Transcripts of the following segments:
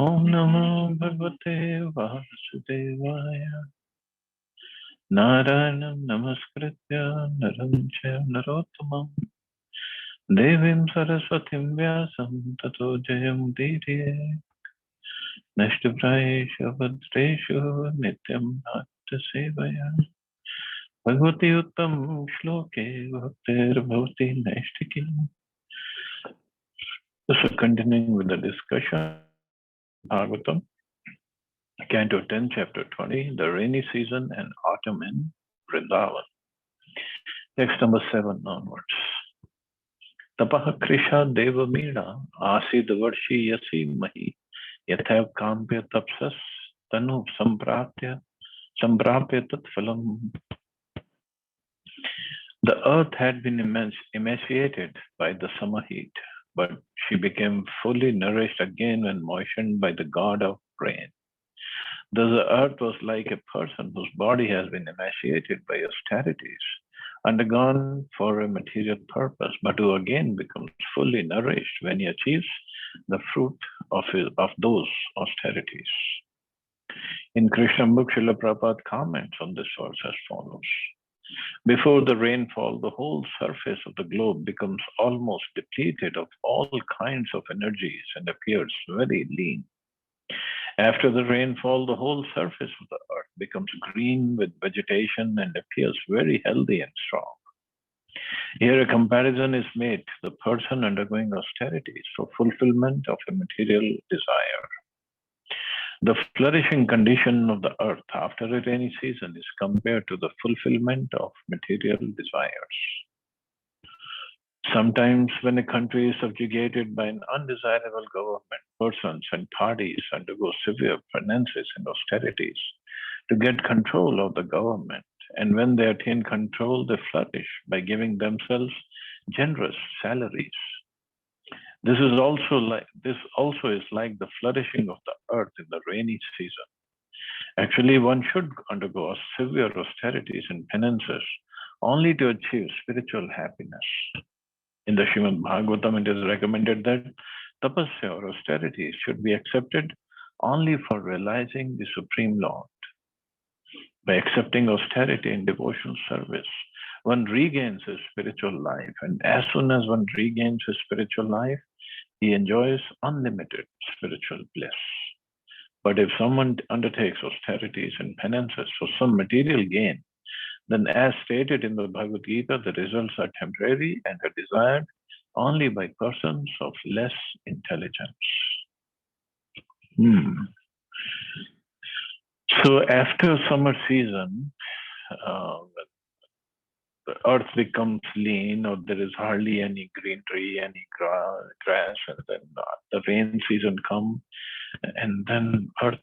Om Namo Bhagavate Vasudevaya. Narayanam Namaskritya Naram Chaiva Narottamam Devim Saraswatim Vyasam Tato Jayam Diriye Nashtaprayeshu Bhadreshu Nityam Bhakta Sevaya Bhagavati Uttam Shloke Bhaktir Bhavati Naishtiki. So continuing with the discussion, Bhagavatam, Canto 10, Chapter 20, the rainy season and autumn in Vrindavan. Text number 7 onwards. Tapaha Krisha Deva Meena Asid Varshi Yasi Mahi Yathav Kampya Tapsas Tanu Samprapya Tat Phalam. The earth had been emaciated by the summer heat, but she became fully nourished again when moistened by the god of rain. Thus the earth was like a person whose body has been emaciated by austerities, undergone for a material purpose, but who again becomes fully nourished when he achieves the fruit of those austerities. In Krishna book, Srila Prabhupada comments on this verse as follows. Before the rainfall, the whole surface of the globe becomes almost depleted of all kinds of energies and appears very lean. After the rainfall, the whole surface of the earth becomes green with vegetation and appears very healthy and strong. Here a comparison is made to the person undergoing austerities for fulfillment of a material desire. The flourishing condition of the earth after a rainy season is compared to the fulfillment of material desires. Sometimes when a country is subjugated by an undesirable government, persons and parties undergo severe penances and austerities to get control of the government. And when they attain control, they flourish by giving themselves generous salaries. This also is like the flourishing of the earth in the rainy season. Actually, one should undergo severe austerities and penances only to achieve spiritual happiness. In the Srimad Bhagavatam, it is recommended that tapasya or austerities should be accepted only for realizing the Supreme Lord. By accepting austerity in devotional service, one regains his spiritual life, and as soon as one regains his spiritual life, he enjoys unlimited spiritual bliss. But if someone undertakes austerities and penances for some material gain, then as stated in the Bhagavad Gita, the results are temporary and are desired only by persons of less intelligence. So after summer season, the earth becomes lean, or there is hardly any greenery, any grass, and then the rain season comes, and then earth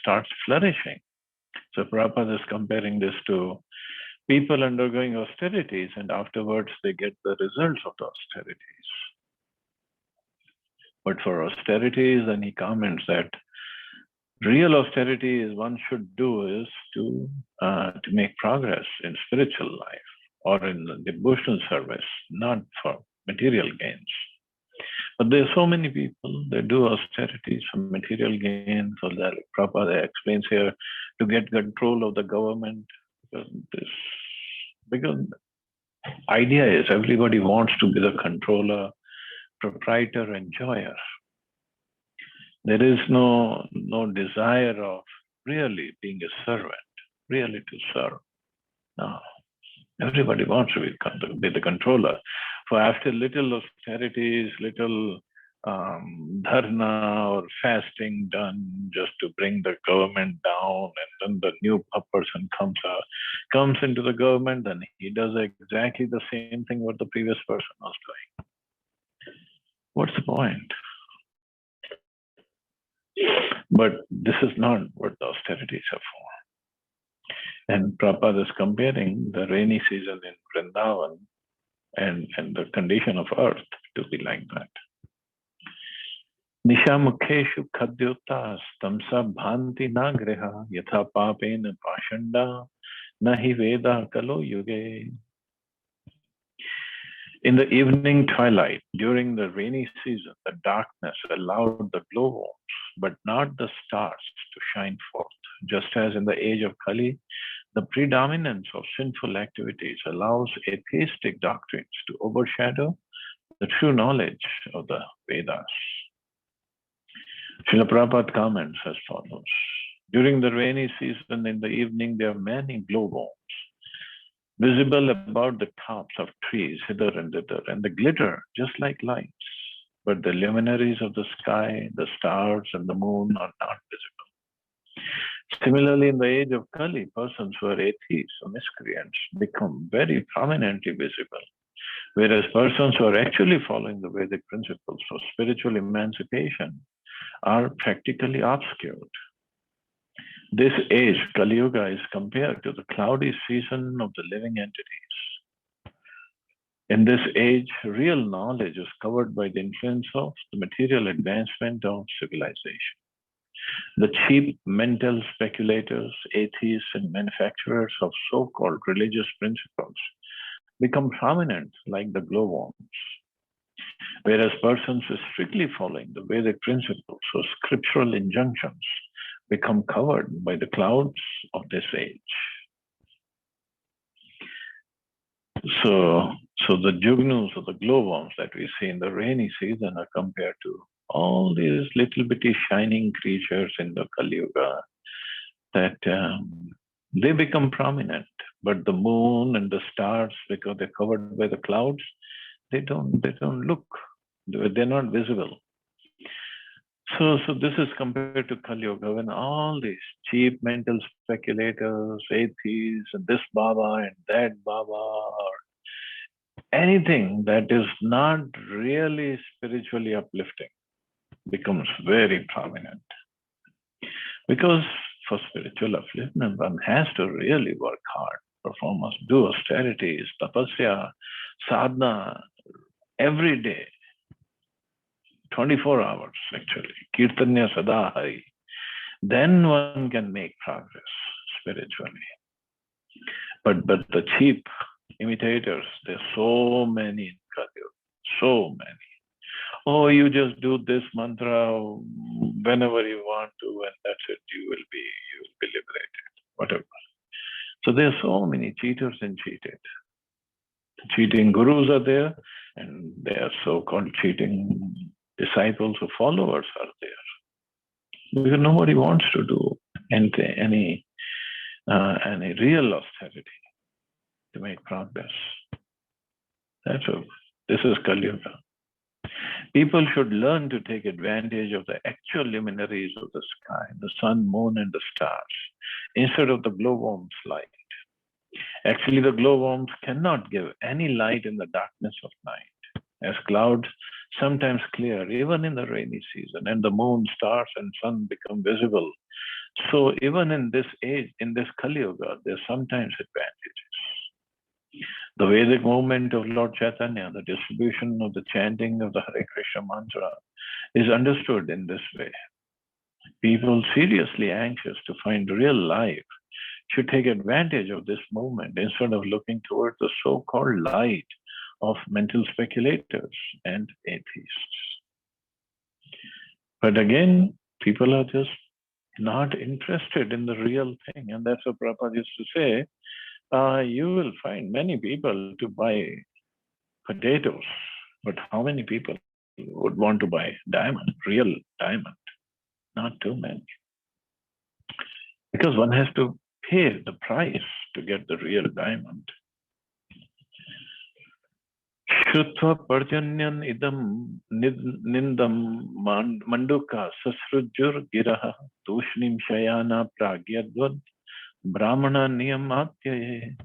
starts flourishing. So Prabhupada is comparing this to people undergoing austerities, and afterwards they get the results of the austerities. But for austerities, then he comments that real austerity is one should do is to make progress in spiritual life or in the devotional service, not for material gains. But there are so many people that do austerities for material gain, so that Prabhupada explains here to get control of the government. Because idea is everybody wants to be the controller, proprietor, enjoyer. There is no desire of really being a servant, really to serve. No. Everybody wants to be the controller. For after little austerities, little dharna or fasting done just to bring the government down, and then the new person comes into the government, then he does exactly the same thing what the previous person was doing. What's the point? But this is not what the austerities are for. And Prabhupada is comparing the rainy season in Vrindavan and the condition of earth to be like that. Nishamukheshu khadyutas tamsa bhanti nagreha yatha papena pashanda nahi veda kalo yuge. In the evening twilight, during the rainy season, the darkness allowed the glowworms, but not the stars, to shine forth. Just as in the age of Kali, the predominance of sinful activities allows atheistic doctrines to overshadow the true knowledge of the Vedas. Srila Prabhupada comments as follows. During the rainy season in the evening, there are many glowworms visible about the tops of trees hither and thither, and they glitter just like lights. But the luminaries of the sky, the stars, and the moon are not visible. Similarly, in the age of Kali, persons who are atheists or miscreants become very prominently visible, whereas persons who are actually following the Vedic principles for spiritual emancipation are practically obscured. This age, Kali Yuga, is compared to the cloudy season of the living entities. In this age, real knowledge is covered by the influence of the material advancement of civilization. The cheap mental speculators, atheists, and manufacturers of so-called religious principles become prominent like the glowworms, whereas persons strictly following the Vedic principles or scriptural injunctions become covered by the clouds of this age. So the jugnus or the glowworms that we see in the rainy season are compared to all these little bitty shining creatures in the Kali Yuga that they become prominent. But the moon and the stars, because they're covered by the clouds, they don't look, they're not visible. So this is compared to Kali Yuga, when all these cheap mental speculators, atheists, and this Baba and that Baba, or anything that is not really spiritually uplifting becomes very prominent. Because for spiritual upliftment, one has to really work hard, perform, do austerities, tapasya, sadhana, every day. 24 hours, actually. Kirtanya Sadahari. Then one can make progress spiritually. But the cheap imitators, there's so many in Kali Yuga, so many. Oh, you just do this mantra whenever you want to, and that's it. You will be liberated. Whatever. So there are so many cheaters and cheated. The cheating gurus are there, and there are so-called cheating disciples or followers are there. Because nobody wants to do any real austerity to make progress. That's all. This is Kali Yuga. People should learn to take advantage of the actual luminaries of the sky, the sun, moon, and the stars, instead of the glowworms' light. Actually, the glowworms cannot give any light in the darkness of night, as clouds sometimes clear even in the rainy season, and the moon, stars, and sun become visible. So even in this age, in this Kali Yuga, there are sometimes advantages. The Vedic movement of Lord Chaitanya, the distribution of the chanting of the Hare Krishna mantra, is understood in this way. People seriously anxious to find real life should take advantage of this movement instead of looking towards the so-called light of mental speculators and atheists. But again, people are just not interested in the real thing. And that's what Prabhupada used to say. You will find many people to buy potatoes, but how many people would want to buy diamond, real diamond? Not too many. Because one has to pay the price to get the real diamond. Shrutva parjanyan idam nindam manduka sasrujur giraha tushnim shayana pragyadvad brahmana niyamatyaye.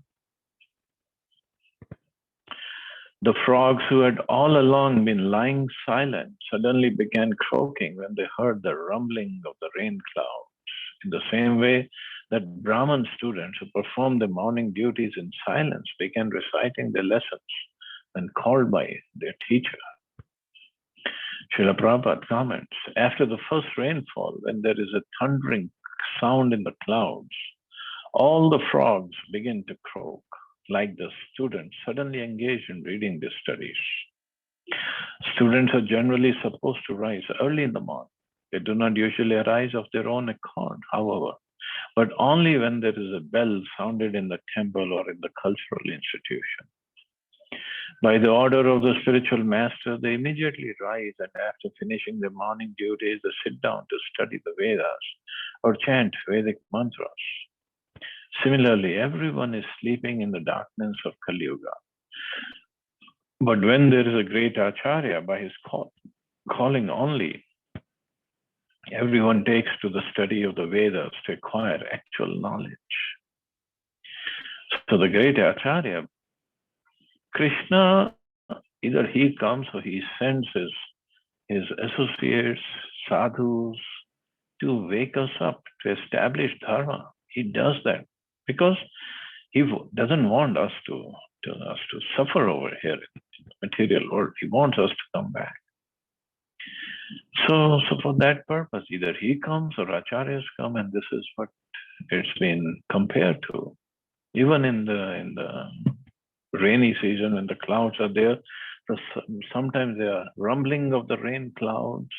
The frogs who had all along been lying silent suddenly began croaking when they heard the rumbling of the rain clouds. In the same way that Brahman students who performed their morning duties in silence began reciting their lessons when called by their teacher. Srila Prabhupada comments, after the first rainfall, when there is a thundering sound in the clouds, all the frogs begin to croak. like the students, suddenly engage in reading these studies. Students are generally supposed to rise early in the morning. They do not usually arise of their own accord, however, but only when there is a bell sounded in the temple or in the cultural institution. By the order of the spiritual master, they immediately rise and after finishing their morning duties, they sit down to study the Vedas or chant Vedic mantras. Similarly, everyone is sleeping in the darkness of Kali Yuga. But when there is a great Acharya by his calling only, everyone takes to the study of the Vedas to acquire actual knowledge. So the great Acharya, Krishna, either he comes or he sends his associates, sadhus, to wake us up, to establish dharma. He does that because he doesn't want us to suffer over here in the material world. He wants us to come back. So for that purpose, either he comes or acharyas come, and this is what it's been compared to. Even in the rainy season, when the clouds are there, sometimes they are rumbling of the rain clouds.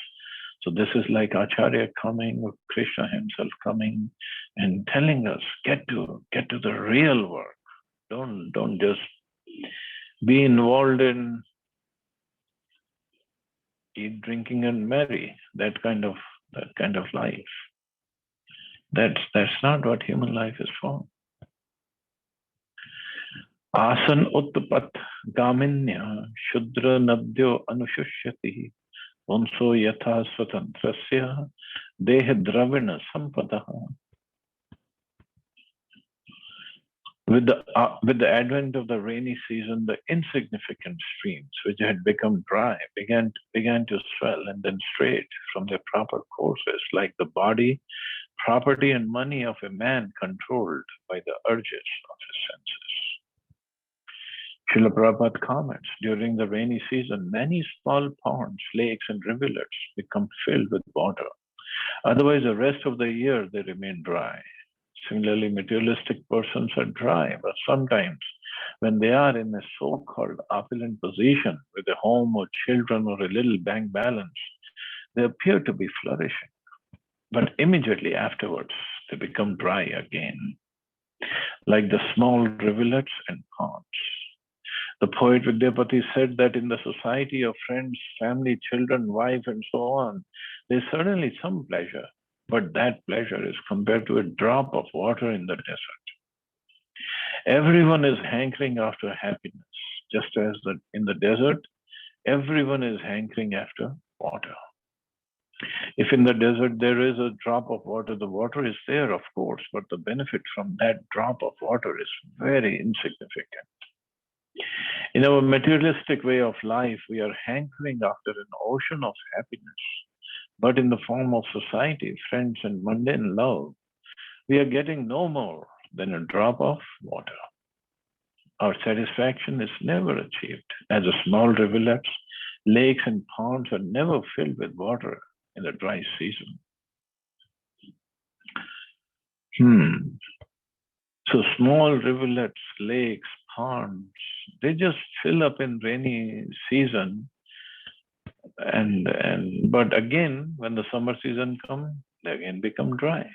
So this is like Acharya coming, or Krishna himself coming and telling us, get to the real work. Don't just be involved in eat, drinking, and marry. That kind of life. That's not what human life is for. Asan utpat gaminya shudra nabdyo anushushati onso yatha swatantrasya deha dravina sampadaha. With the advent of the rainy season, the insignificant streams, which had become dry, began to swell and then strayed from their proper courses, like the body, property, and money of a man controlled by the urges of his senses. Srila Prabhupada comments, during the rainy season, many small ponds, lakes, and rivulets become filled with water. Otherwise, the rest of the year, they remain dry. Similarly, materialistic persons are dry, but sometimes when they are in a so-called opulent position with a home or children or a little bank balance, they appear to be flourishing. But immediately afterwards, they become dry again, like the small rivulets and ponds. The poet Vidyapati said that in the society of friends, family, children, wife, and so on, there's certainly some pleasure, but that pleasure is compared to a drop of water in the desert. Everyone is hankering after happiness, just as in the desert, everyone is hankering after water. If in the desert there is a drop of water, the water is there, of course, but the benefit from that drop of water is very insignificant. In our materialistic way of life, we are hankering after an ocean of happiness. But in the form of society, friends, and mundane love, we are getting no more than a drop of water. Our satisfaction is never achieved, as the small rivulets, lakes, and ponds are never filled with water in the dry season. So small rivulets, lakes, ponds, they just fill up in rainy season. But again, when the summer season comes, they again become dry.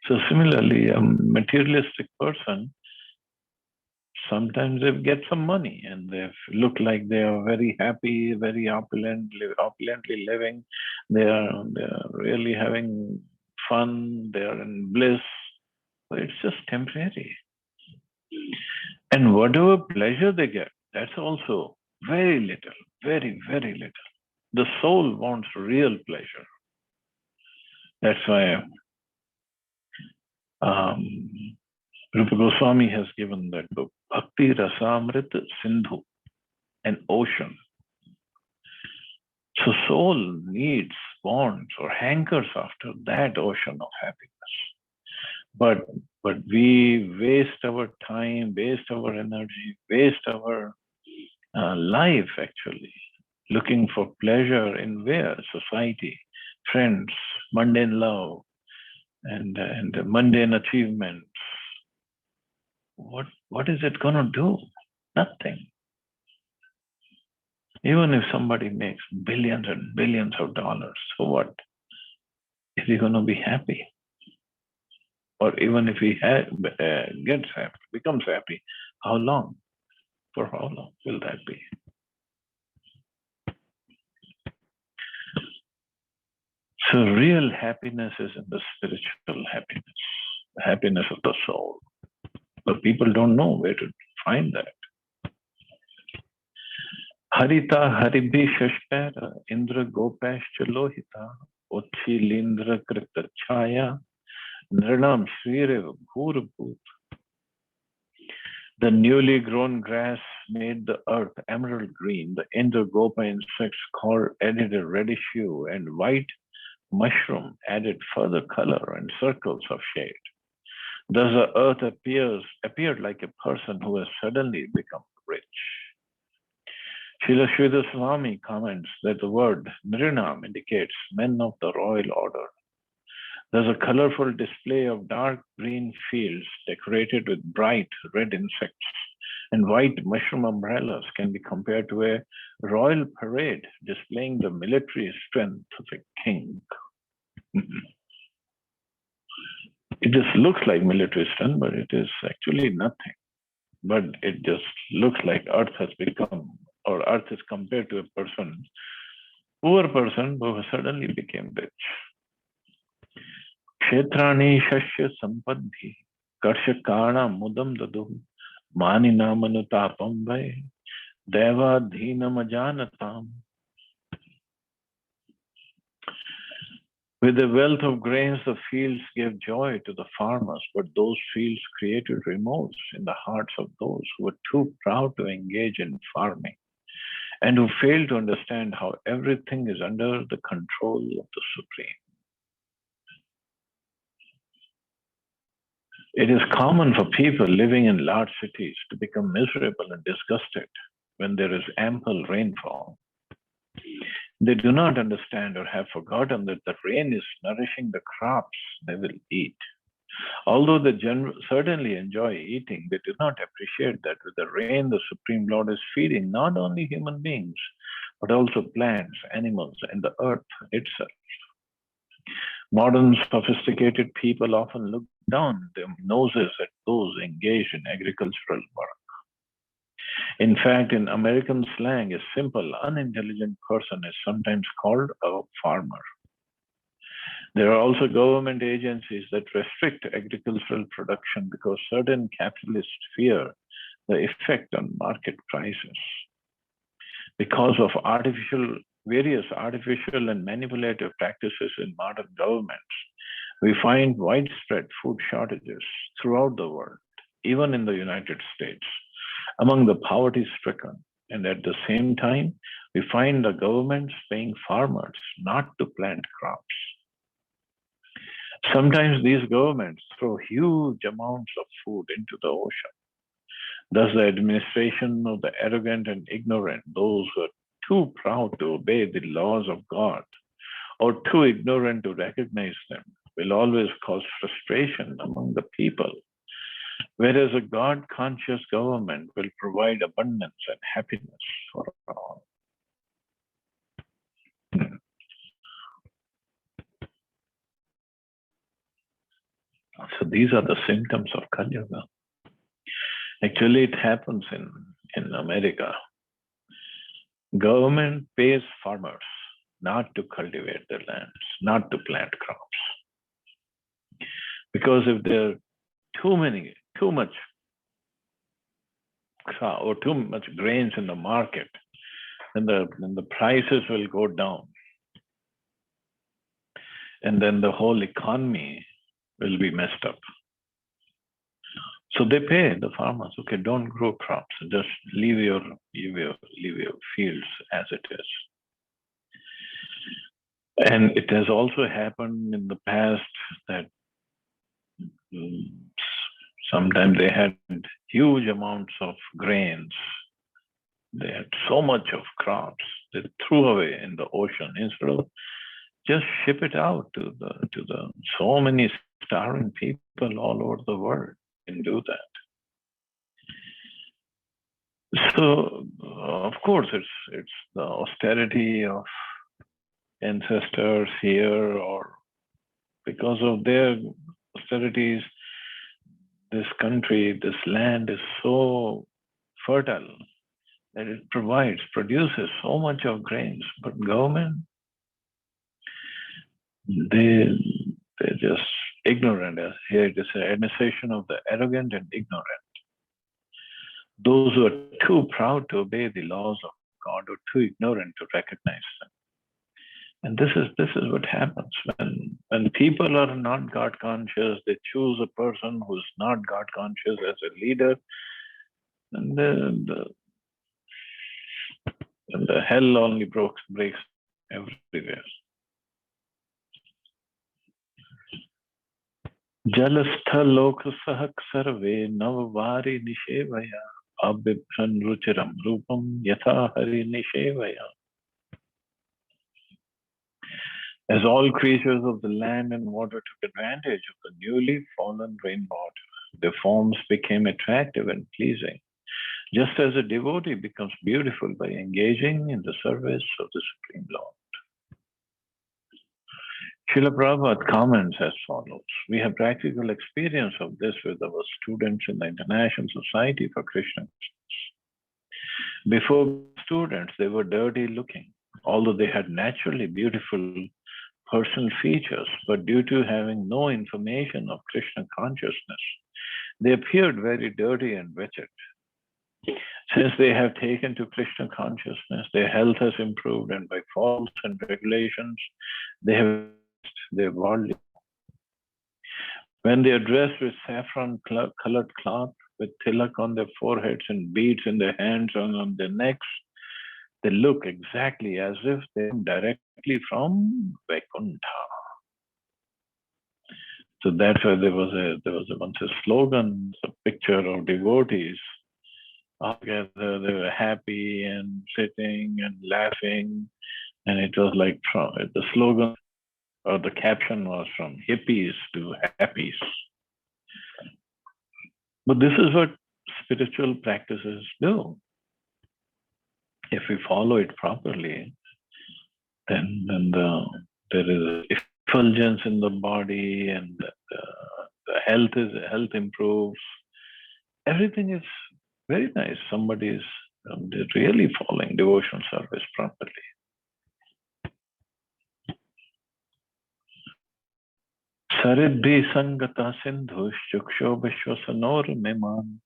So similarly, a materialistic person, sometimes they get some money and they look like they are very happy, very opulently living. They are really having fun. They are in bliss. But it's just temporary. And whatever pleasure they get, that's also very little, very, very little. The soul wants real pleasure. That's why Rupa Goswami has given that book, Bhakti Rasamrit Sindhu, an ocean. So soul needs, wants, or hankers after that ocean of happiness. But we waste our time, waste our energy, waste our life actually, looking for pleasure in where? Society, friends, mundane love, and mundane achievements. what is it going to do? Nothing. Even if somebody makes billions and billions of dollars, so what? Is he going to be happy? Or even if he gets happy, becomes happy, how long? For how long will that be? So real happiness is in the spiritual happiness, the happiness of the soul. But people don't know where to find that. Harita haribhi shashkara indra gopashcha lohita ochilindra krita chaya nirnam shrirev bhurabhut. The newly grown grass made the earth emerald green. The Indra-gopa insects added a reddish hue, and white mushroom added further color and circles of shade. Thus the earth appeared like a person who has suddenly become rich. Srila Sridhar Swami comments that the word Nrinam indicates men of the royal order. There's a colorful display of dark green fields decorated with bright red insects, and white mushroom umbrellas can be compared to a royal parade displaying the military strength of a king. It just looks like military strength, but it is actually nothing. But it just looks like Earth has become, or Earth is compared to a poor person who suddenly became rich. Kshetrani shashya sampadhi karshakana mudam dadu maninamanu vai deva dhinam ajanatam. With the wealth of grains, the fields gave joy to the farmers, but those fields created remorse in the hearts of those who were too proud to engage in farming and who failed to understand how everything is under the control of the Supreme. It is common for people living in large cities to become miserable and disgusted when there is ample rainfall. They do not understand or have forgotten that the rain is nourishing the crops they will eat. Although they certainly enjoy eating, they do not appreciate that with the rain, the Supreme Lord is feeding not only human beings, but also plants, animals, and the earth itself. Modern sophisticated people often look down their noses at those engaged in agricultural work. In fact, in American slang, a simple, unintelligent person is sometimes called a farmer. There are also government agencies that restrict agricultural production because certain capitalists fear the effect on market prices. Because of various artificial and manipulative practices in modern governments, we find widespread food shortages throughout the world, even in the United States, among the poverty-stricken. And at the same time, we find the governments paying farmers not to plant crops. Sometimes these governments throw huge amounts of food into the ocean. Thus, the administration of the arrogant and ignorant, those who are too proud to obey the laws of God or too ignorant to recognize them, will always cause frustration among the people. Whereas a God-conscious government will provide abundance and happiness for all. So these are the symptoms of Kali Yuga. Actually, it happens in America. Government pays farmers not to cultivate their lands, not to plant crops. Because if there are too much grains in the market, then the prices will go down. And then the whole economy will be messed up. So they pay the farmers, okay, don't grow crops, just leave your fields as it is. And it has also happened in the past that sometimes they had huge amounts of grains. They had so much of crops they threw away in the ocean instead of just ship it out to the so many starving people all over the world. Can do that. So, of course, it's the austerity of ancestors here, or because of their austerities, this country, this land is so fertile that it produces so much of grains. But government, they they're just ignorant. Here it is an administration of the arrogant and ignorant. Those who are too proud to obey the laws of God or too ignorant to recognize them. And this is what happens when people are not God conscious. They choose a person who's not God conscious as a leader, and the hell only breaks everywhere. जलस्थल लोक सहक सर्वे नववारि निषेवया अबिभ्रन रुचिरम रूपम यथा Hari निषेवया. As all creatures of the land and water took advantage of the newly fallen rainwater, their forms became attractive and pleasing, just as a devotee becomes beautiful by engaging in the service of the Supreme Lord. Srila Prabhupada comments as follows. We have practical experience of this with our students in the International Society for Krishna. Before students, they were dirty looking, although they had naturally beautiful personal features, but due to having no information of Krishna consciousness, they appeared very dirty and wretched. Since they have taken to Krishna consciousness, their health has improved, and by faults and regulations, they have their worldly. When they are dressed with saffron colored cloth, with tilak on their foreheads and beads in their hands and on their necks, they look exactly as if they come directly from Vaikuntha. So that's why there was once a slogan, a picture of devotees all together. They were happy and sitting and laughing, and it was like the slogan or the caption was from hippies to happies. But this is what spiritual practices do. If we follow it properly, then there is effulgence in the body, and the health improves. Everything is very nice. Somebody is really following devotional service properly. Saridbhi sangata sindhu shuksho vishwasanor meman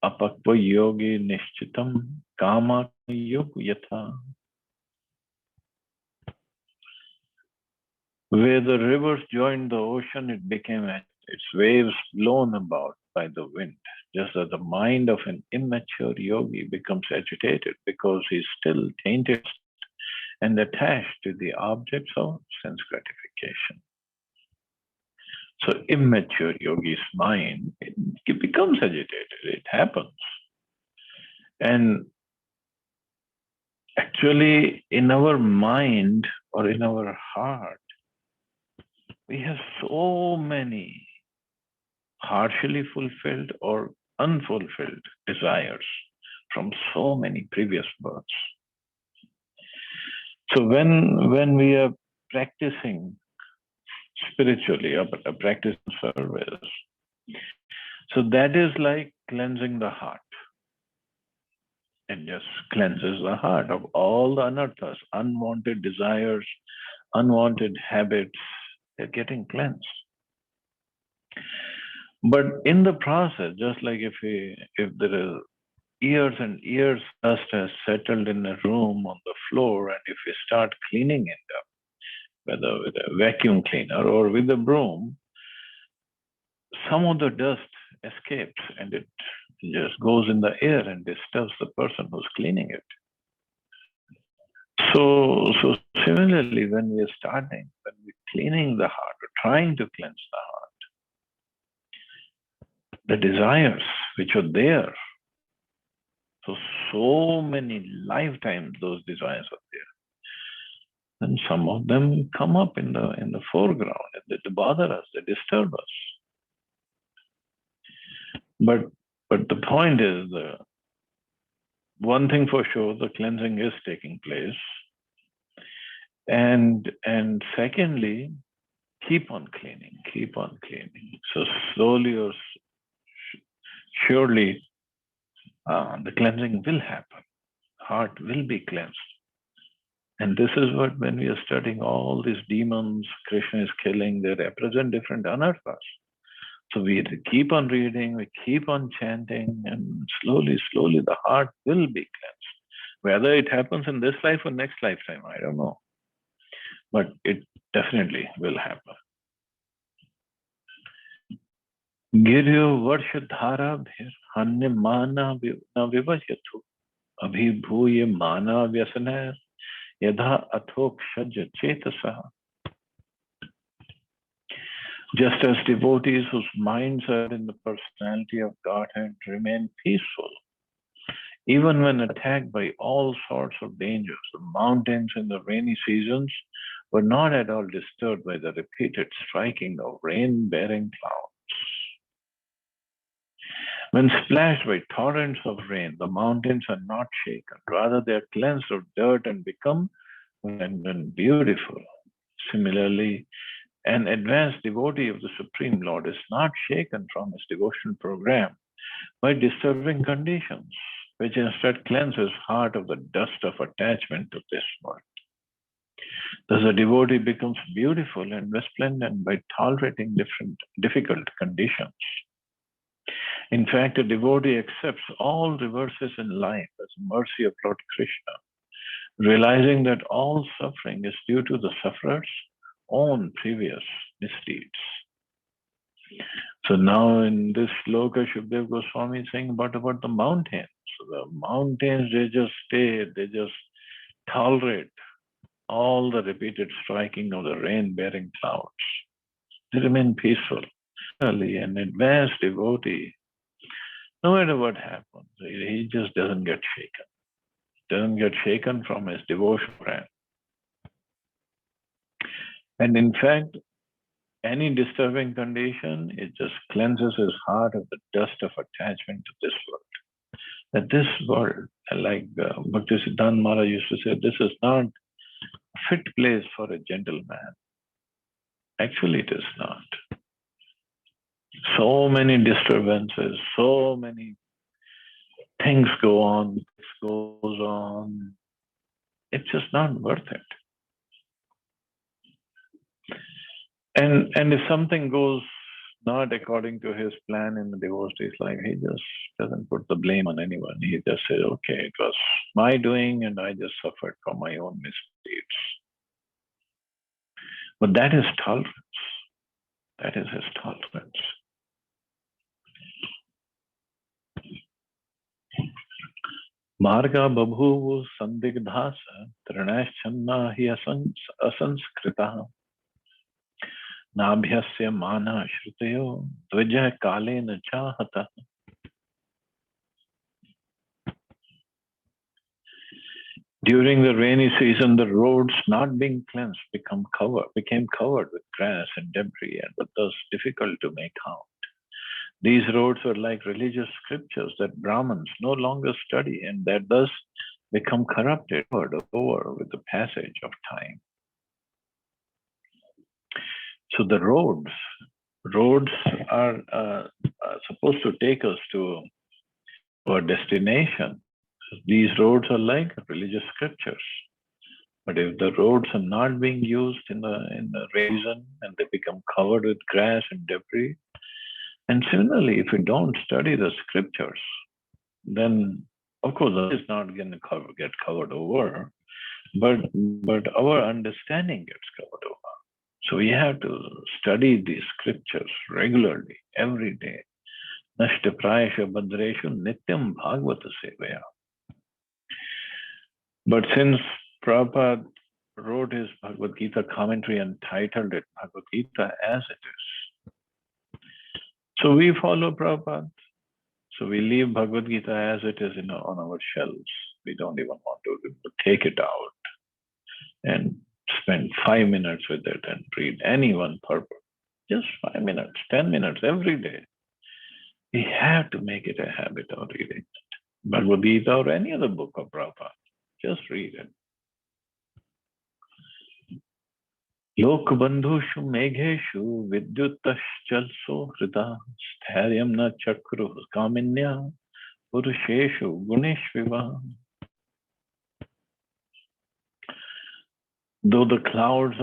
apakva yogi nishchitam kama yug yatha. Where the rivers joined the ocean, it became its waves blown about by the wind, just as the mind of an immature yogi becomes agitated because he is still tainted and attached to the objects of sense gratification. So immature yogi's mind, it becomes agitated. It happens. And actually, in our mind or in our heart, we have so many partially fulfilled or unfulfilled desires from so many previous births. So when we are practicing spiritually or practicing service, so that is like cleansing the heart. It just cleanses the heart of all the anarthas, unwanted desires, unwanted habits. They're getting cleansed. But in the process, just like if there is years and years dust has settled in a room on the floor, and if we start cleaning it up, whether with a vacuum cleaner or with a broom, some of the dust escapes and it just goes in the air and disturbs the person who's cleaning it. So similarly, when we're cleaning the heart or trying to cleanse the heart, the desires which are there, so many lifetimes those desires are there, and some of them come up in the foreground and they bother us, they disturb us. But the point is, one thing for sure, the cleansing is taking place. And secondly, keep on cleaning, keep on cleaning. So slowly or surely, the cleansing will happen. Heart will be cleansed. And this is what, when we are studying all these demons Krishna is killing, they represent different anarthas. So we keep on reading, we keep on chanting, and slowly, slowly the heart will be cleansed. Whether it happens in this life or next lifetime, I don't know. But it definitely will happen. Giryo Varshadhara Bhir Hanya Mana Vivajatu Abhibhuye Mana Vyasana Yadha Athok Shajya Chetasa. Just as devotees whose minds are in the personality of Godhead remain peaceful, even when attacked by all sorts of dangers, the mountains in the rainy seasons were not at all disturbed by the repeated striking of rain-bearing clouds. When splashed by torrents of rain, the mountains are not shaken. Rather, they are cleansed of dirt and become beautiful. Similarly, an advanced devotee of the Supreme Lord is not shaken from his devotional program by disturbing conditions, which instead cleanse his heart of the dust of attachment to this world. Thus, a devotee becomes beautiful and resplendent by tolerating difficult conditions. In fact, a devotee accepts all reverses in life as mercy of Lord Krishna, realizing that all suffering is due to the sufferer's own previous misdeeds. So now in this shloka, Shukdev Goswami is saying about the mountains. So the mountains, they just stay, they just tolerate all the repeated striking of the rain-bearing clouds. They remain peaceful. An advanced devotee, no matter what happens, he just doesn't get shaken. Doesn't get shaken from his devotion. And in fact, any disturbing condition, it just cleanses his heart of the dust of attachment to this world. That this world, like Bhaktisiddhanta Maharaj used to say, this is not a fit place for a gentleman. Actually, it is not. So many disturbances, so many things go on, goes on. It's just not worth it. And if something goes not according to his plan in the devotee's life, he just doesn't put the blame on anyone. He just says, okay, it was my doing and I just suffered from my own misdeeds. But that is tolerance. That is his tolerance. Marga babhuvu sandigdhasa trinaschanna hi asanskrita nabhyasya mana shrutayo dvijah kalena chahata. During the rainy season, the roads not being cleansed became covered with grass and debris and were thus difficult to make out. These roads were like religious scriptures that Brahmins no longer study and that thus become corrupted over with the passage of time. So the roads are supposed to take us to our destination. These roads are like religious scriptures. But if the roads are not being used in the reason and they become covered with grass and debris, and similarly, if we don't study the scriptures, then of course that is not going to get covered over, but our understanding gets covered over. So we have to study these scriptures regularly, every day. Nashta prayasha badreshu nityam bhagavata sevaya. But since Prabhupada wrote his Bhagavad Gita commentary and titled it Bhagavad Gita as it is, so we follow Prabhupada. So we leave Bhagavad Gita as it is on our shelves. We don't even want to take it out and spend 5 minutes with it and read any one purpose. Just 5 minutes, 10 minutes every day. We have to make it a habit of reading it. Bhagavad Gita or any other book of Prabhupada. Just read it. Lokbandhushu megheshu vidyutaschalso hrita stharyam na chakru kaminya purusheshu guneshviva. Though the clouds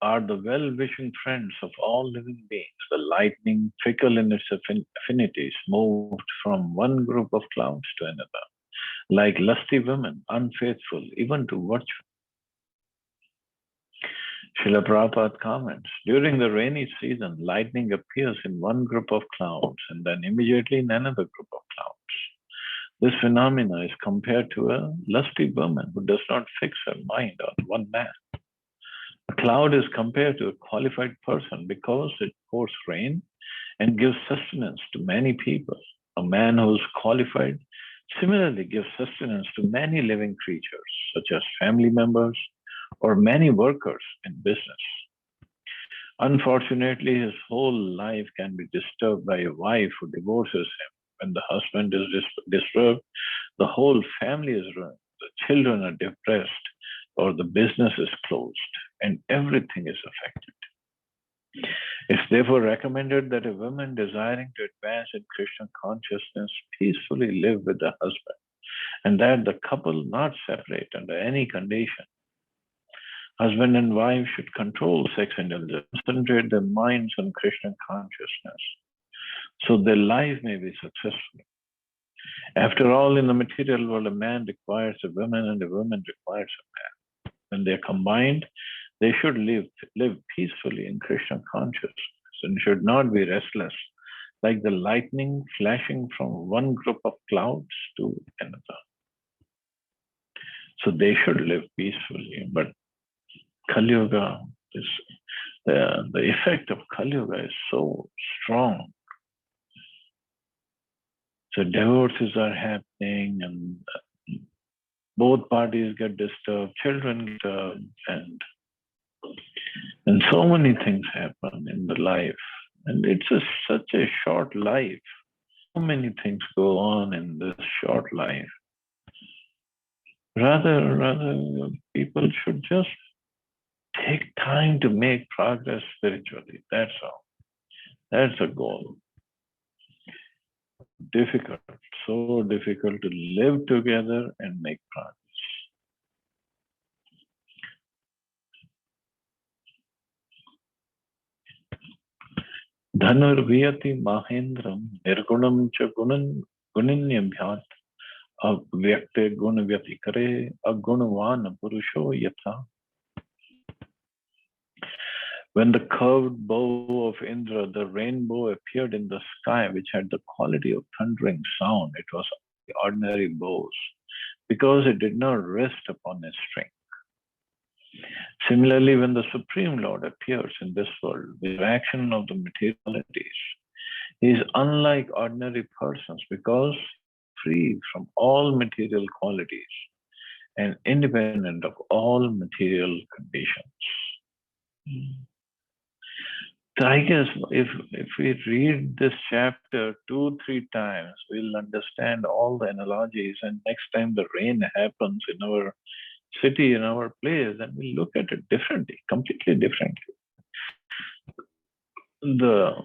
are the well-wishing friends of all living beings, the lightning, fickle in its affinities, moved from one group of clouds to another, like lusty women, unfaithful even to virtue. Srila Prabhupada comments, during the rainy season, lightning appears in one group of clouds and then immediately in another group of clouds. This phenomena is compared to a lusty woman who does not fix her mind on one man. A cloud is compared to a qualified person because it pours rain and gives sustenance to many people. A man who is qualified similarly gives sustenance to many living creatures, such as family members or many workers in business. Unfortunately, his whole life can be disturbed by a wife who divorces him. When the husband is disturbed, the whole family is ruined. The children are depressed, or the business is closed, and everything is affected. It's therefore recommended that a woman desiring to advance in Krishna consciousness peacefully live with the husband, and that the couple not separate under any condition. Husband and wife should control sex indulgence, concentrate their minds on Krishna consciousness, so their life may be successful. After all, in the material world, a man requires a woman and a woman requires a man. When they are combined, they should live peacefully in Krishna consciousness and should not be restless, like the lightning flashing from one group of clouds to another. So they should live peacefully, but Kali Yuga is the effect of Kali Yuga is so strong. So divorces are happening, and both parties get disturbed, children get disturbed, and so many things happen in the life. And it's such a short life. So many things go on in this short life. Rather, people should just take time to make progress spiritually. That's all. That's a goal. Difficult, so difficult to live together and make progress. Dhanurviyati Mahendram Nirgunam cha Guninyabhyat Avyakte Gunavyatikare Agunavana Purusho Yatha. When the curved bow of Indra, the rainbow, appeared in the sky, which had the quality of thundering sound, it was ordinary bows, because it did not rest upon a string. Similarly, when the Supreme Lord appears in this world with the action of the materialities, he is unlike ordinary persons because free from all material qualities and independent of all material conditions. So I guess if we read this chapter 2-3 times, we'll understand all the analogies, and next time the rain happens in our city, in our place, then we'll look at it differently, completely differently. The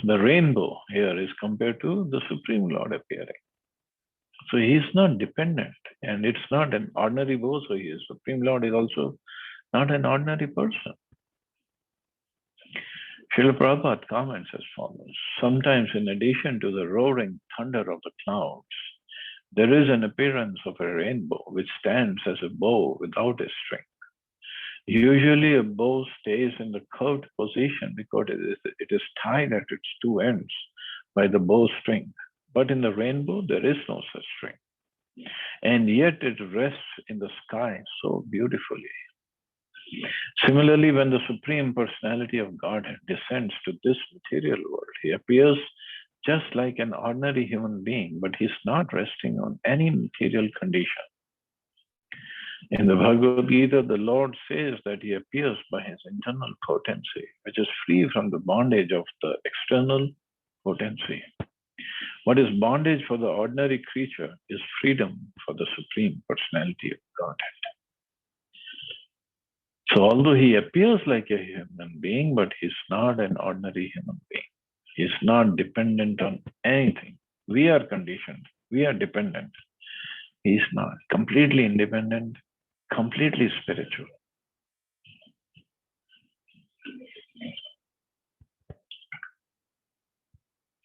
rainbow here is compared to the Supreme Lord appearing. So he is not dependent, and it's not an ordinary bow, so he is Supreme Lord is also not an ordinary person. Srila Prabhupada comments as follows. Sometimes, in addition to the roaring thunder of the clouds, there is an appearance of a rainbow which stands as a bow without a string. Usually, a bow stays in the curved position because it is tied at its two ends by the bowstring. But in the rainbow, there is no such string. And yet it rests in the sky so beautifully. Similarly, when the Supreme Personality of Godhead descends to this material world, he appears just like an ordinary human being, but he's not resting on any material condition. In the Bhagavad Gita, the Lord says that he appears by his internal potency, which is free from the bondage of the external potency. What is bondage for the ordinary creature is freedom for the Supreme Personality of Godhead. So, although he appears like a human being, but he's not an ordinary human being. He's not dependent on anything. We are conditioned, we are dependent. He's not. Completely independent, completely spiritual.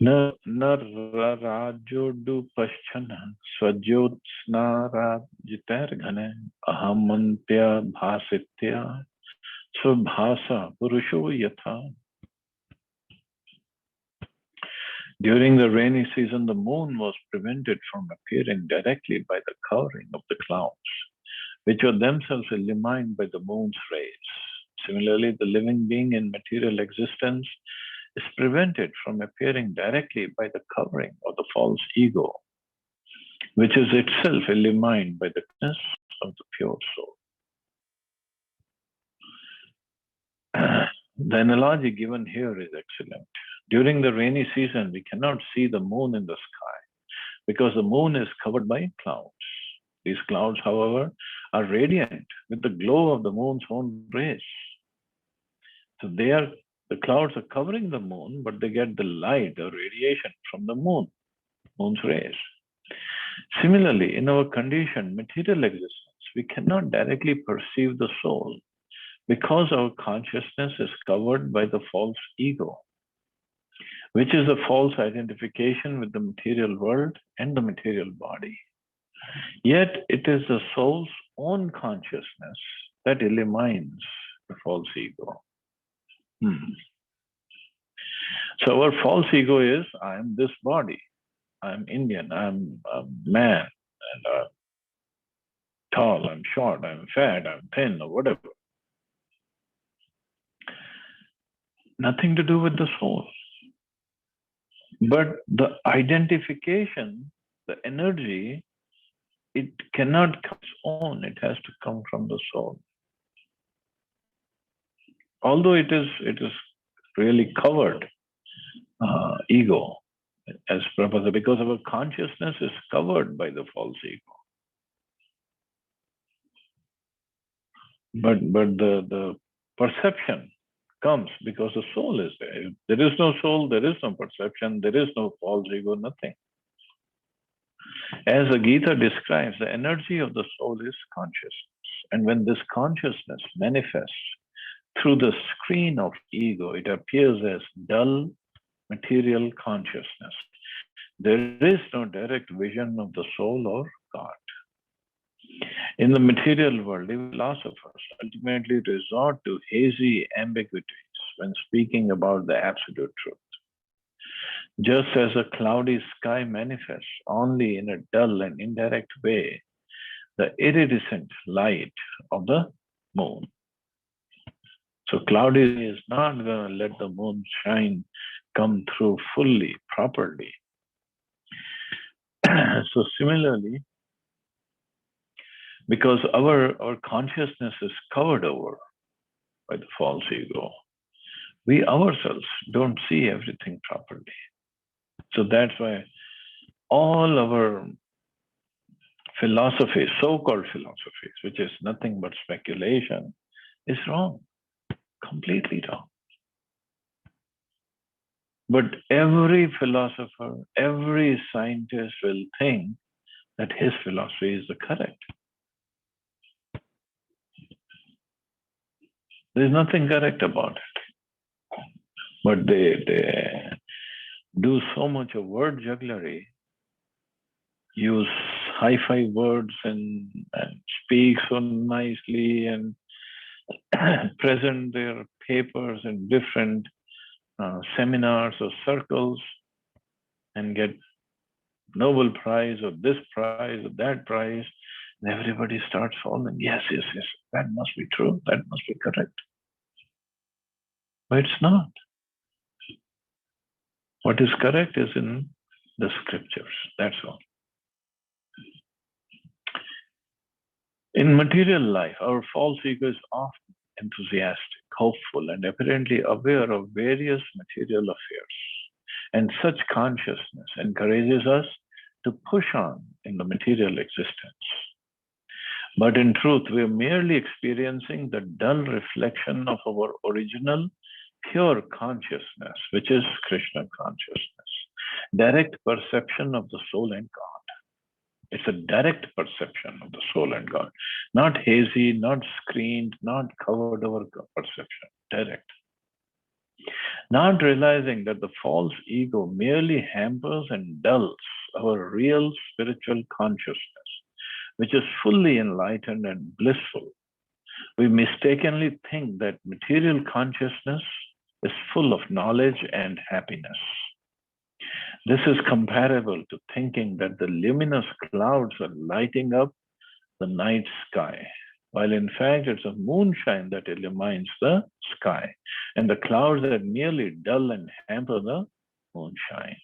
न राजोडु पश्चन स्वज्योत्स्नाराजितैर्घने अहमन्त्य भासित्य स्वभासा पुरुषो यथा. During the rainy season, the moon was prevented from appearing directly by the covering of the clouds, which were themselves illumined by the moon's rays. Similarly, the living being in material existence is prevented from appearing directly by the covering of the false ego, which is itself illumined by the goodness of the pure soul. The analogy given here is excellent. During the rainy season, we cannot see the moon in the sky because the moon is covered by clouds. These clouds, however, are radiant with the glow of the moon's own rays. So the clouds are covering the moon, but they get the light or radiation from the moon's rays. Similarly, in our conditioned material existence, we cannot directly perceive the soul because our consciousness is covered by the false ego, which is a false identification with the material world and the material body. Yet it is the soul's own consciousness that illumines the false ego. So our false ego is, I am this body, I'm Indian, I'm a man, and I'm tall, I'm short, I'm fat, I'm thin, or whatever. Nothing to do with the soul. But the identification, the energy, it cannot come on, it has to come from the soul. Although it is really covered ego, as Prabhupada, because our consciousness is covered by the false ego. But the perception comes because the soul is there. If there is no soul, there is no perception, there is no false ego, nothing. As the Gita describes, the energy of the soul is consciousness. And when this consciousness manifests through the screen of ego, it appears as dull material consciousness. There is no direct vision of the soul or God. In the material world, the philosophers ultimately resort to hazy ambiguities when speaking about the absolute truth. Just as a cloudy sky manifests only in a dull and indirect way the iridescent light of the moon. So cloudy is not going to let the moon shine, come through fully, properly. So similarly, because our consciousness is covered over by the false ego, we ourselves don't see everything properly. So that's why all our philosophies, so-called philosophies, which is nothing but speculation, is wrong, completely wrong. But every philosopher, every scientist will think that his philosophy is the correct. There's nothing correct about it. But they do so much of word jugglery, use hi-fi words and speak so nicely and present their papers in different seminars or circles and get Nobel Prize or this prize or that prize. And everybody starts following. Yes, that must be true. That must be correct. But it's not. What is correct is in the scriptures. That's all. In material life, our false ego is often enthusiastic, hopeful, and apparently aware of various material affairs. And such consciousness encourages us to push on in the material existence. But in truth, we are merely experiencing the dull reflection of our original pure consciousness, which is Krishna consciousness, direct perception of the soul and God. It's a direct perception of the soul and God, not hazy, not screened, not covered over perception, direct. Not realizing that the false ego merely hampers and dulls our real spiritual consciousness, which is fully enlightened and blissful. We mistakenly think that material consciousness is full of knowledge and happiness. This is comparable to thinking that the luminous clouds are lighting up the night sky, while in fact it's a moonshine that illumines the sky, and the clouds that merely dull and hamper the moonshine.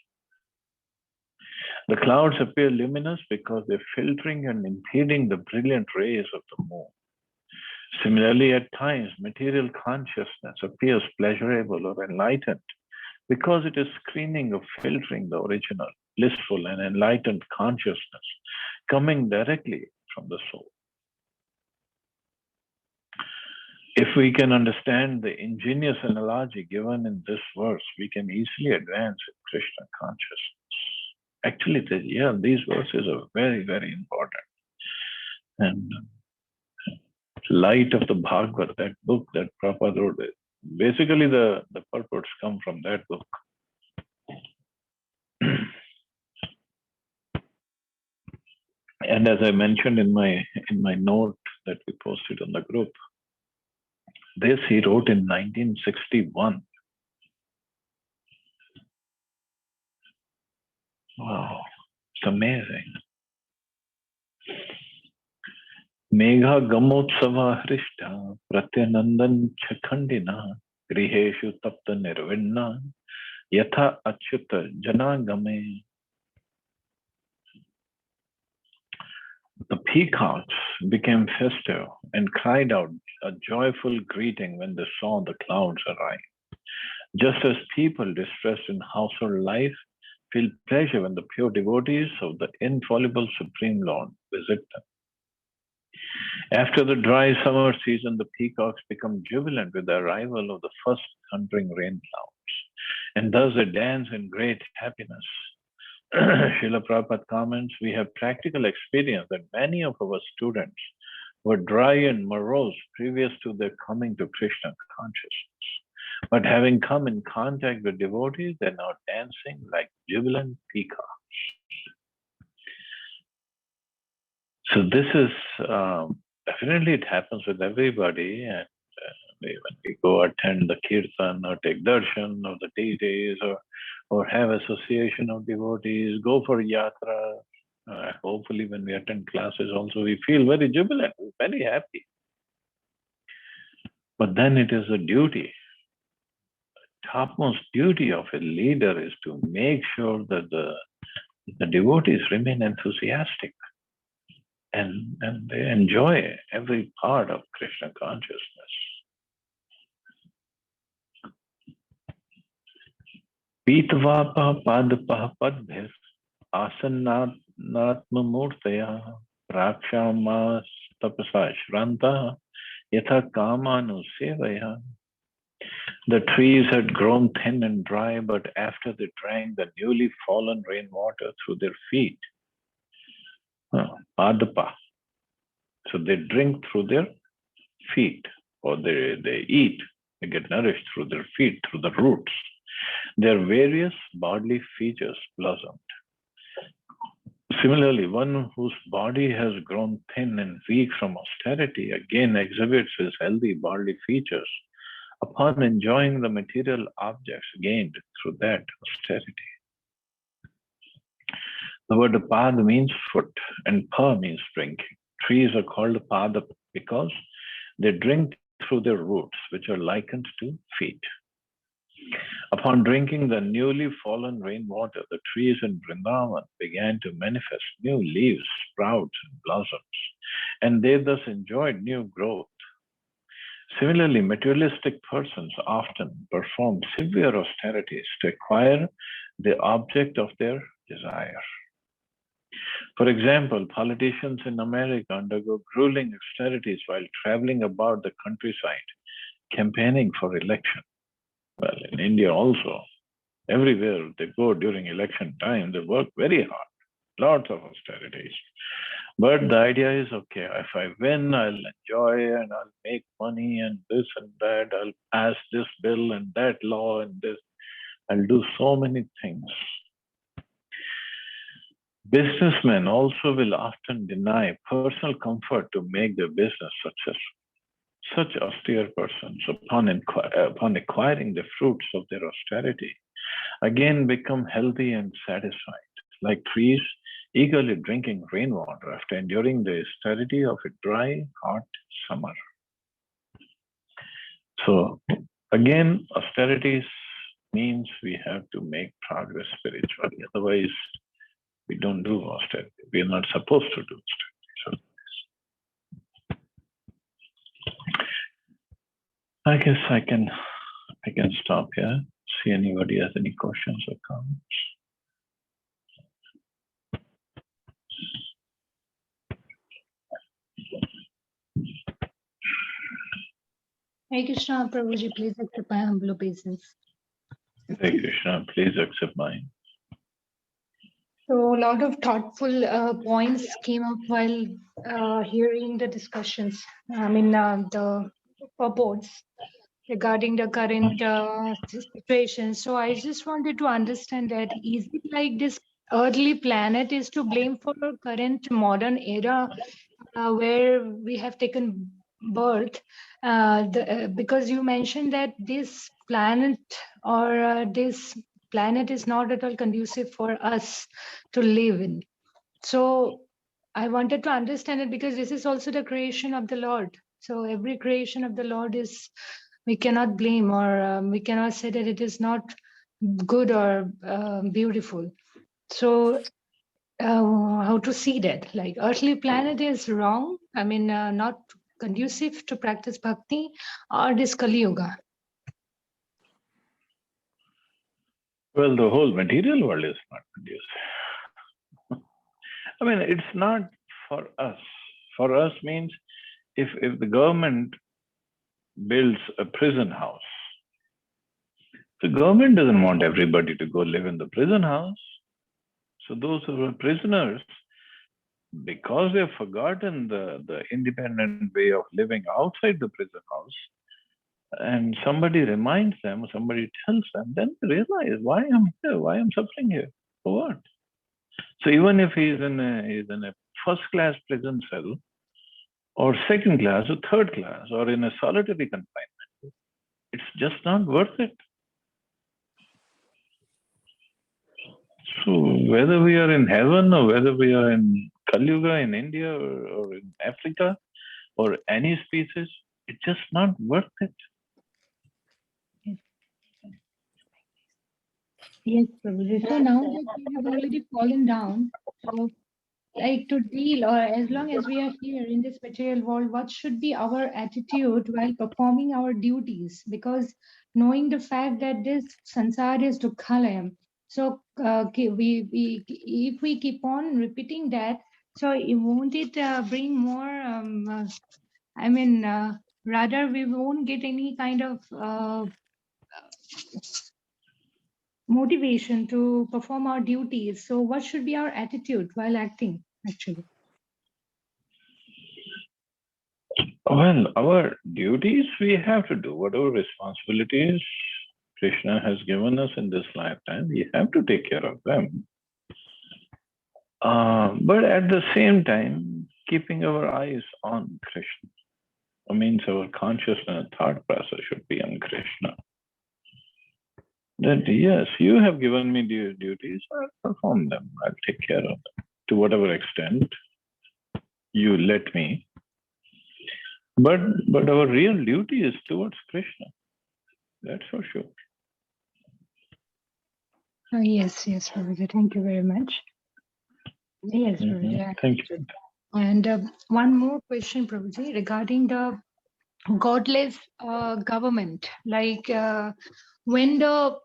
The clouds appear luminous because they're filtering and impeding the brilliant rays of the moon. Similarly, at times, material consciousness appears pleasurable or enlightened because it is screening or filtering the original, blissful, and enlightened consciousness coming directly from the soul. If we can understand the ingenious analogy given in this verse, we can easily advance in Krishna consciousness. Actually, these verses are very, very important. And Light of the Bhagavad, that book that Prabhupada wrote, basically the purports come from that book. And as I mentioned in my note that we posted on the group, this he wrote in 1961. Wow, it's amazing. Megha Gamotsava Hrishta Pratyanandan Chakhandina Griheshu Tapta Nirvinna Yatha Achyuta Janagame. The peacocks became festive and cried out a joyful greeting when they saw the clouds arrive. Just as people distressed in household life feel pleasure when the pure devotees of the infallible Supreme Lord visit them. After the dry summer season, the peacocks become jubilant with the arrival of the first thundering rain clouds, and thus they dance in great happiness. Srila Prabhupada comments, we have practical experience that many of our students were dry and morose previous to their coming to Krishna consciousness. But having come in contact with devotees, they're now dancing like jubilant peacocks. So this is, definitely it happens with everybody. And when we go attend the kirtan or take darshan of the deities or have association of devotees, go for yatra. Hopefully when we attend classes also, we feel very jubilant, very happy. But then it is a duty. The topmost duty of a leader is to make sure that the devotees remain enthusiastic and they enjoy every part of Krishna consciousness. Pitavapa padapa padbhir asannatma murtaya prakshama tapasa shranta yatha kamanu sevaya. The trees had grown thin and dry, but after they drank the newly fallen rainwater through their feet, padapa. So they drink through their feet, or they eat, they get nourished through their feet, through the roots. Their various bodily features blossomed. Similarly, one whose body has grown thin and weak from austerity again exhibits his healthy bodily features upon enjoying the material objects gained through that austerity. The word pad means foot and pa means drinking. Trees are called pada because they drink through their roots, which are likened to feet. Upon drinking the newly fallen rainwater, the trees in Vrindavan began to manifest new leaves, sprouts, and blossoms, and they thus enjoyed new growth. Similarly, materialistic persons often perform severe austerities to acquire the object of their desire. For example, politicians in America undergo grueling austerities while traveling about the countryside, campaigning for election. Well, in India also, everywhere they go during election time, they work very hard, lots of austerities. But the idea is, okay, if I win, I'll enjoy and I'll make money and this and that. I'll pass this bill and that law and this. I'll do so many things. Businessmen also will often deny personal comfort to make their business successful. Such austere persons, upon acquiring the fruits of their austerity, again become healthy and satisfied, like trees eagerly drinking rainwater after enduring the austerity of a dry, hot summer. So, again, austerities means we have to make progress spiritually. Otherwise, we don't do austerity. We are not supposed to do austerity. So, I guess I can stop here. See anybody has any questions or comments. Hare Krishna, Prabhuji, please accept my humble obeisance. Hare Krishna, please accept mine. So a lot of thoughtful points came up while hearing the discussions. The purports regarding the current situation. So I just wanted to understand that, is it like this earthly planet is to blame for the current modern era where we have taken birth? Because you mentioned that this planet or this planet is not at all conducive for us to live in. So I wanted to understand it because this is also the creation of the Lord. So every creation of the Lord is, we cannot blame or we cannot say that it is not good or beautiful. So how to see that? Like earthly planet is wrong. Not conducive to practice bhakti, or this Kali Yuga. Well, the whole material world is not conducive. I mean, it's not for us. For us means if the government builds a prison house, the government doesn't want everybody to go live in the prison house. So those who are prisoners, because they've forgotten the independent way of living outside the prison house, and somebody reminds them, somebody tells them, then they realize, why I'm here, why I'm suffering here, for what? So even if he's in a first class prison cell, or second class, or third class, or in a solitary confinement, it's just not worth it. So whether we are in heaven or whether we are in Kali Yuga in India or in Africa or any species, it's just not worth it. Yes, Prabhuji. So now that we have already fallen down, so like to deal, or as long as we are here in this material world, what should be our attitude while performing our duties? Because knowing the fact that this sansar is dukkhalayam, so if we keep on repeating that, so won't it bring more? Rather we won't get any kind of motivation to perform our duties. So what should be our attitude while acting, actually? Well, our duties, we have to do whatever responsibilities Krishna has given us in this lifetime. We have to take care of them. But at the same time, keeping our eyes on Krishna. That means our consciousness, thought process should be on Krishna. That yes, you have given me duties, I'll perform them. I'll take care of them to whatever extent you let me. But our real duty is towards Krishna. That's for sure. Yes, Prabhuji. Thank you very much. Yes, Prabhuji. Thank you. And one more question, Prabhuji, regarding the godless government. Like when the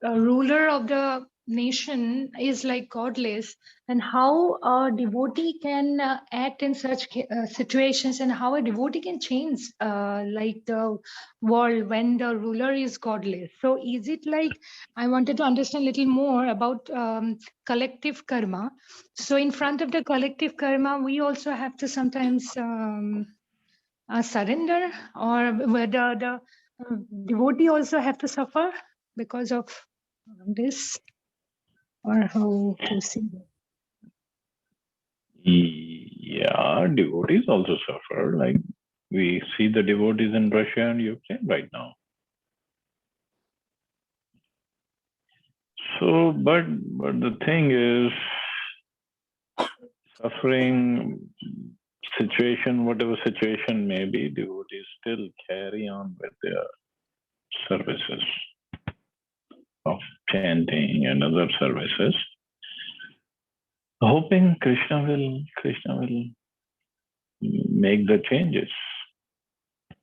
ruler of the nation is like godless, and how a devotee can act in such situations, and how a devotee can change like the world when the ruler is godless. So is it like, I wanted to understand a little more about collective karma. So in front of the collective karma, we also have to sometimes surrender, or whether the devotee also have to suffer because of this, or how to see that? Yeah, devotees also suffer. Like we see the devotees in Russia and Ukraine right now. So, but the thing is, suffering situation, whatever situation may be, devotees still carry on with their services of chanting and other services, hoping Krishna will make the changes.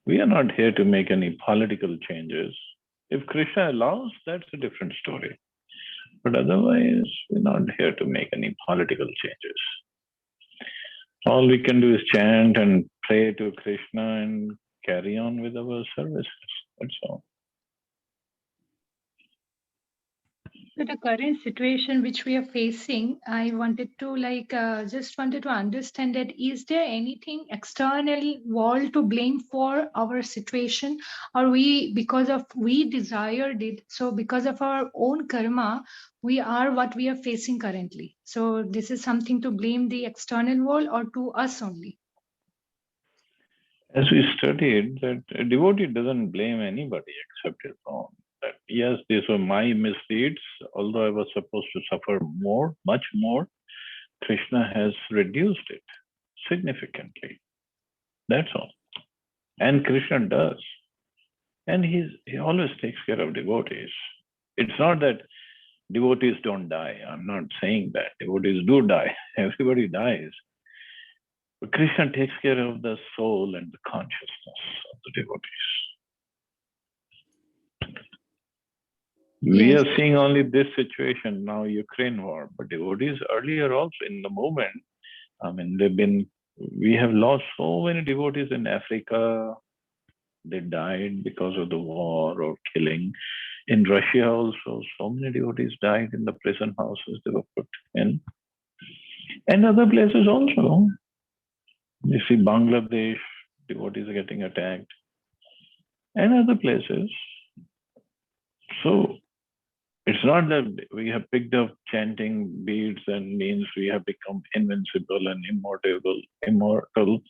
We are not here to make any political changes. If Krishna allows, that's a different story. But otherwise, we're not here to make any political changes. All we can do is chant and pray to Krishna and carry on with our services. That's all. So the current situation which we are facing, I wanted to just wanted to understand that, is there anything external world to blame for our situation, or we, because of we desired it, so because of our own karma, we are what we are facing currently. So this is something to blame the external world or to us only? As we studied, that a devotee doesn't blame anybody except his own. That yes, these were my misdeeds, although I was supposed to suffer more, much more, Krishna has reduced it significantly. That's all. And Krishna does. And he always takes care of devotees. It's not that devotees don't die. I'm not saying that. Devotees do die. Everybody dies. But Krishna takes care of the soul and the consciousness of the devotees. We Yes. are seeing only this situation now, Ukraine war, but devotees earlier also in the movement. I mean, we have lost so many devotees in Africa. They died because of the war or killing. In Russia also, so many devotees died in the prison houses they were put in. And other places also. You see Bangladesh, devotees are getting attacked. And other places. So it's not that we have picked up chanting beads and means we have become invincible and immortal,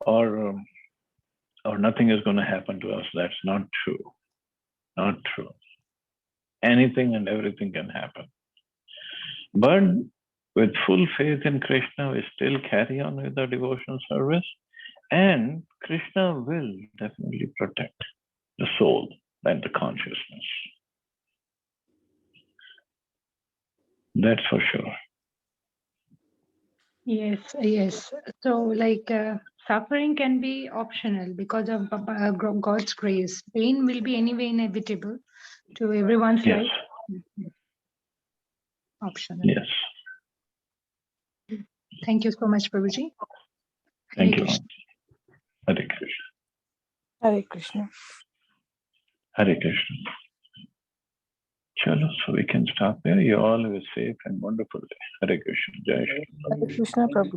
or nothing is going to happen to us. That's not true. Not true. Anything and everything can happen. But with full faith in Krishna, we still carry on with our devotional service, and Krishna will definitely protect the soul and the consciousness. That's for sure. Yes, yes. So suffering can be optional because of God's grace. Pain will be anyway inevitable to everyone's Yes. life. Optional. Yes. Thank you so much, Prabhuji. Thank you. Hare Krishna. Hare Krishna. Hare Krishna. Chalo, so we can stop there. You all have a safe and wonderful day. Hare Krishna. Jai Shri. Hare Krishna, Prabhuji.